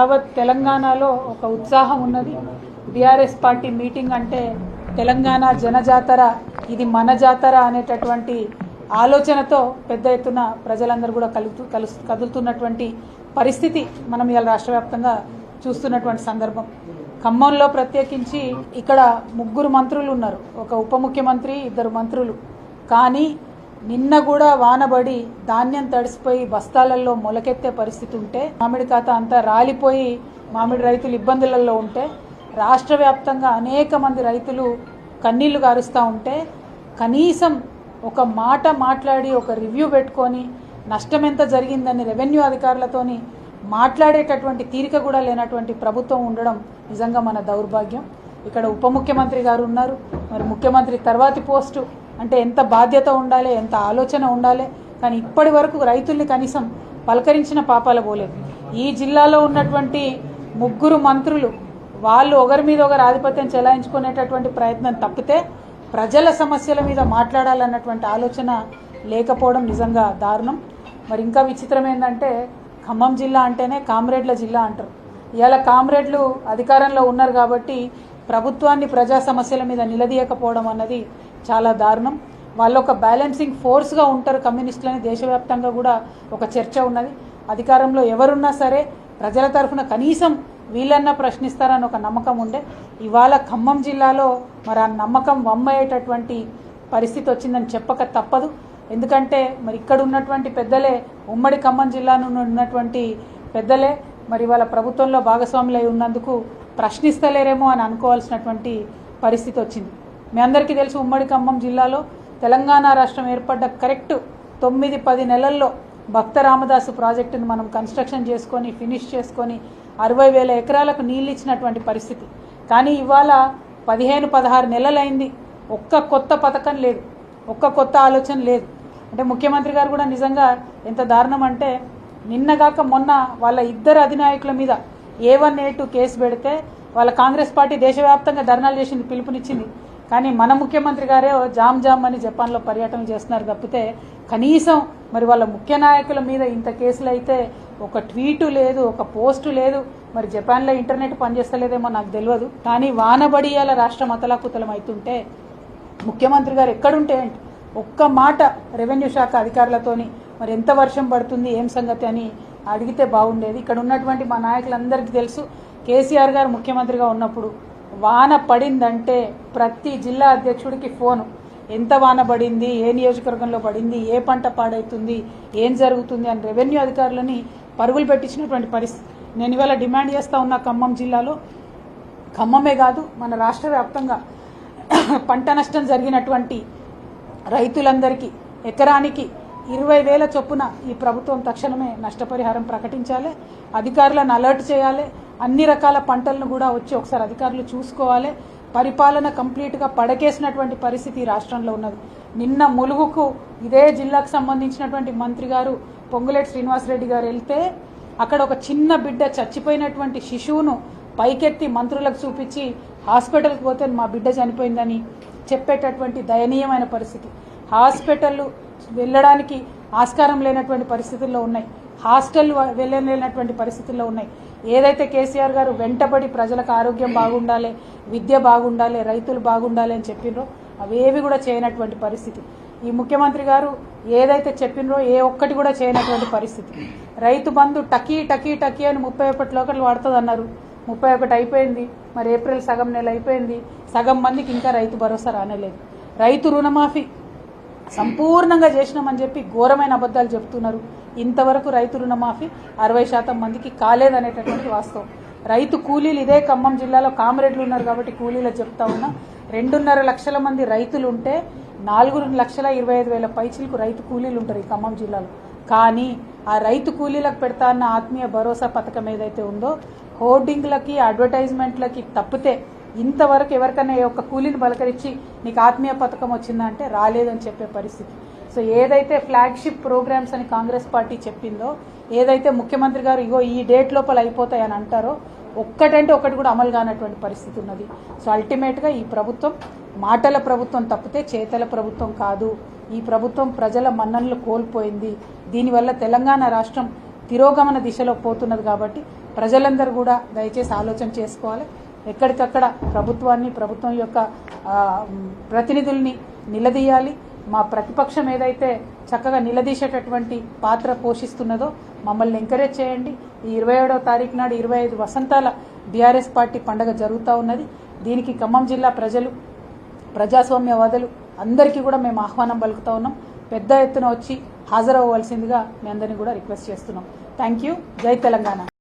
యావత్ తెలంగాణలో ఒక ఉత్సాహం ఉన్నది. బీఆర్ఎస్ పార్టీ మీటింగ్ అంటే తెలంగాణ జనజాతర, ఇది మన జాతర అనేటటువంటి ఆలోచనతో పెద్ద ఎత్తున ప్రజలందరూ కూడా కదులుతున్నటువంటి పరిస్థితి మనం ఇవాళ రాష్ట్ర వ్యాప్తంగా చూస్తున్నటువంటి సందర్భం. ఖమ్మంలో ప్రత్యేకించి ఇక్కడ 3 మంత్రులు ఉన్నారు, ఒక ఉప ముఖ్యమంత్రి, 2 మంత్రులు. కానీ నిన్న కూడా వానబడి ధాన్యం తడిసిపోయి బస్తాలలో మొలకెత్తే పరిస్థితి ఉంటే, మామిడి ఖాతా అంతా రాలిపోయి మామిడి రైతులు ఇబ్బందులలో ఉంటే, రాష్ట్ర వ్యాప్తంగా అనేక మంది రైతులు కన్నీళ్లు గారుస్తూ ఉంటే, కనీసం ఒక మాట మాట్లాడి ఒక రివ్యూ పెట్టుకొని నష్టం ఎంత జరిగిందని రెవెన్యూ అధికారులతోని మాట్లాడేటటువంటి తీరిక కూడా లేనటువంటి ప్రభుత్వం ఉండడం నిజంగా మన దౌర్భాగ్యం. ఇక్కడ ఉప ముఖ్యమంత్రి గారు ఉన్నారు, మరి ముఖ్యమంత్రి తర్వాతి పోస్టు అంటే ఎంత బాధ్యత ఉండాలి, ఎంత ఆలోచన ఉండాలి. కానీ ఇప్పటి వరకు రైతుల్ని కనీసం పలకరించిన పాపాల పోలేదు. ఈ జిల్లాలో ఉన్నటువంటి 3 మంత్రులు వాళ్ళు ఒకరి మీద ఒకరు ఆధిపత్యం చెలాయించుకునేటటువంటి ప్రయత్నం తప్పితే ప్రజల సమస్యల మీద మాట్లాడాలన్నటువంటి ఆలోచన లేకపోవడం నిజంగా దారుణం. మరి ఇంకా విచిత్రం ఏంటంటే, ఖమ్మం జిల్లా అంటేనే కామ్రేడ్ల జిల్లా అంటారు. ఇవాళ కామ్రేడ్లు అధికారంలో ఉన్నారు కాబట్టి ప్రభుత్వాన్ని ప్రజా సమస్యల మీద నిలదీయకపోవడం అన్నది చాలా దారుణం. వాళ్ళు ఒక బ్యాలెన్సింగ్ ఫోర్స్గా ఉంటారు కమ్యూనిస్టులని దేశవ్యాప్తంగా కూడా ఒక చర్చ ఉన్నది. అధికారంలో ఎవరున్నా సరే ప్రజల తరఫున కనీసం వీళ్ళన్నా ప్రశ్నిస్తారని ఒక నమ్మకం ఉండే. ఇవాళ ఖమ్మం జిల్లాలో మరి ఆ నమ్మకం వమ్మయ్యేటటువంటి పరిస్థితి వచ్చిందని చెప్పక తప్పదు. ఎందుకంటే మరి ఇక్కడ ఉన్నటువంటి పెద్దలే, ఉమ్మడి ఖమ్మం జిల్లాలో ఉన్నటువంటి పెద్దలే మరి వాళ్ళ ప్రభుత్వంలో భాగస్వాములై ఉన్నందుకు ప్రశ్నిస్తలేరేమో అని అనుకోవాల్సినటువంటి పరిస్థితి వచ్చింది. మీ అందరికీ తెలుసు, ఉమ్మడి ఖమ్మం జిల్లాలో తెలంగాణ రాష్ట్రం ఏర్పడ్డ కరెక్ట్ 9-10 నెలల్లో భక్త రామదాసు ప్రాజెక్టును మనం కన్స్ట్రక్షన్ చేసుకొని ఫినిష్ చేసుకొని 60,000 ఎకరాలకు నీళ్ళు ఇచ్చినటువంటి పరిస్థితి. కానీ ఇవాళ 15-16 నెలలైంది, ఒక్క కొత్త పథకం లేదు, ఒక్క కొత్త ఆలోచన లేదు. అంటే ముఖ్యమంత్రి గారు కూడా నిజంగా ఎంత దారుణం అంటే, నిన్నగాక మొన్న వాళ్ళ 2 అధినాయకుల మీద A1 A2 కేసు పెడితే వాళ్ళ కాంగ్రెస్ పార్టీ దేశవ్యాప్తంగా ధర్నాలు చేసింది, పిలుపునిచ్చింది. కానీ మన ముఖ్యమంత్రి గారే జామ్ జామ్ అని జపాన్లో పర్యటన చేస్తున్నారు తప్పితే కనీసం మరి వాళ్ళ ముఖ్య నాయకుల మీద ఇంత కేసులు అయితే ఒక ట్వీటు లేదు, ఒక పోస్టు లేదు. మరి జపాన్లో ఇంటర్నెట్ పనిచేస్తలేదేమో నాకు తెలియదు. కానీ వానబడియాల రాష్ట్రం అతలాకుతలం అవుతుంటే ముఖ్యమంత్రి గారు ఎక్కడుంటే ఏంటి, ఒక్క మాట రెవెన్యూ శాఖ అధికారులతోని మరి ఎంత వర్షం పడుతుంది ఏం సంగతి అని అడిగితే బాగుండేది. ఇక్కడ ఉన్నటువంటి మా నాయకులందరికీ తెలుసు, కేసీఆర్ గారు ముఖ్యమంత్రిగా ఉన్నప్పుడు వాన పడిందంటే ప్రతి జిల్లా అధ్యక్షుడికి ఫోను, ఎంత వాన పడింది, ఏ నియోజకవర్గంలో పడింది, ఏ పంట పాడవుతుంది, ఏం జరుగుతుంది అని రెవెన్యూ అధికారులని పరుగులు పెట్టించినటువంటి పరిస్థితి. నేను ఇవాళ డిమాండ్ చేస్తూ ఉన్న ఖమ్మం జిల్లాలో, ఖమ్మమే కాదు మన రాష్ట్ర వ్యాప్తంగా పంట నష్టం జరిగినటువంటి రైతులందరికీ ఎకరానికి 20,000 చొప్పున ఈ ప్రభుత్వం తక్షణమే నష్టపరిహారం ప్రకటించాలి, అధికారులను అలర్ట్ చేయాలి, అన్ని రకాల పంటలను కూడా వచ్చి ఒకసారి అధికారులు చూసుకోవాలి. పరిపాలన కంప్లీట్గా పడకేసినటువంటి పరిస్థితి రాష్ట్రంలో ఉన్నది. నిన్న ములుగుకు ఇదే జిల్లాకు సంబంధించినటువంటి మంత్రి గారు పొంగులేటి శ్రీనివాసరెడ్డి గారు వెళ్తే అక్కడ ఒక చిన్న బిడ్డ చచ్చిపోయినటువంటి శిశువును పైకెత్తి మంత్రులకు చూపించి హాస్పిటల్కి పోతే మా బిడ్డ చనిపోయిందని చెప్పేటటువంటి దయనీయమైన పరిస్థితి. హాస్పిటల్ వెళ్ళడానికి ఆస్కారం లేనటువంటి పరిస్థితుల్లో ఉన్నాయి, హాస్టల్ వెళ్ళలేనటువంటి పరిస్థితుల్లో ఉన్నాయి. ఏదైతే కేసీఆర్ గారు వెంటబడి ప్రజలకు ఆరోగ్యం బాగుండాలి, విద్య బాగుండాలి, రైతులు బాగుండాలి అని చెప్పినరో అవేవి కూడా చేయనటువంటి పరిస్థితి. ఈ ముఖ్యమంత్రి గారు ఏదైతే చెప్పినరో ఏ ఒక్కటి కూడా చేయనటువంటి పరిస్థితి. రైతు బంధు టకీ టకీ టకీ అని 31 లోకలు వాడుతుంది అన్నారు, 31 అయిపోయింది. మరి ఏప్రిల్ సగం నెల అయిపోయింది, సగం మందికి ఇంకా రైతు భరోసా రానేలేదు. రైతు రుణమాఫీ సంపూర్ణంగా చేసినామని చెప్పి ఘోరమైన అబద్ధాలు చెప్తున్నారు. ఇంతవరకు రైతు రుణమాఫీ 60% మందికి కాలేదనేటటువంటి వాస్తవం. రైతు కూలీలు ఇదే ఖమ్మం జిల్లాలో కామ్రేడ్లు ఉన్నారు కాబట్టి కూలీలు చెప్తా ఉన్నా, 2.5 లక్షల మంది రైతులు ఉంటే 4,25,000 పైచీలకు రైతు కూలీలు ఉంటారు ఈ ఖమ్మం జిల్లాలో. కానీ ఆ రైతు కూలీలకు పెడతా అన్న ఆత్మీయ భరోసా పథకం ఏదైతే ఉందో హోర్డింగ్లకి అడ్వర్టైజ్మెంట్లకి తప్పితే ఇంతవరకు ఎవరికైనా ఒక కూలీని బలకరించి నీకు ఆత్మీయ పథకం వచ్చిందా అంటే రాలేదని చెప్పే పరిస్థితి. సో ఏదైతే ఫ్లాగ్షిప్ ప్రోగ్రామ్స్ అని కాంగ్రెస్ పార్టీ చెప్పిందో, ఏదైతే ముఖ్యమంత్రి గారు ఇగో ఈ డేట్ లోపల అయిపోతాయని అంటారో ఒక్కటంటే ఒకటి కూడా అమలు కానటువంటి పరిస్థితి ఉన్నది. సో అల్టిమేట్గా ఈ ప్రభుత్వం మాటల ప్రభుత్వం తప్పితే చేతల ప్రభుత్వం కాదు. ఈ ప్రభుత్వం ప్రజల మన్ననలు కోల్పోయింది. దీనివల్ల తెలంగాణ రాష్ట్రం తిరోగమన దిశలో పోతున్నది కాబట్టి ప్రజలందరూ కూడా దయచేసి ఆలోచన చేసుకోవాలి. ఎక్కడికక్కడ ప్రభుత్వాన్ని, ప్రభుత్వం యొక్క ప్రతినిధుల్ని నిలదీయాలి. మా ప్రతిపక్షం ఏదైతే చక్కగా నిలదీసేటటువంటి పాత్ర పోషిస్తున్నదో మమ్మల్ని ఎంకరేజ్ చేయండి. ఈ 27వ తారీఖు నాడు 25 వసంతాల బీఆర్ఎస్ పార్టీ పండుగ జరుగుతూ ఉన్నది. దీనికి ఖమ్మం జిల్లా ప్రజలు, ప్రజాస్వామ్యవాదులు అందరికీ కూడా మేము ఆహ్వానం పలుకుతా ఉన్నాం. పెద్ద ఎత్తున వచ్చి హాజరవ్వవలసిందిగా మీ అందరినీ కూడా రిక్వెస్ట్ చేస్తున్నాం. Thank you. జై తెలంగాణ.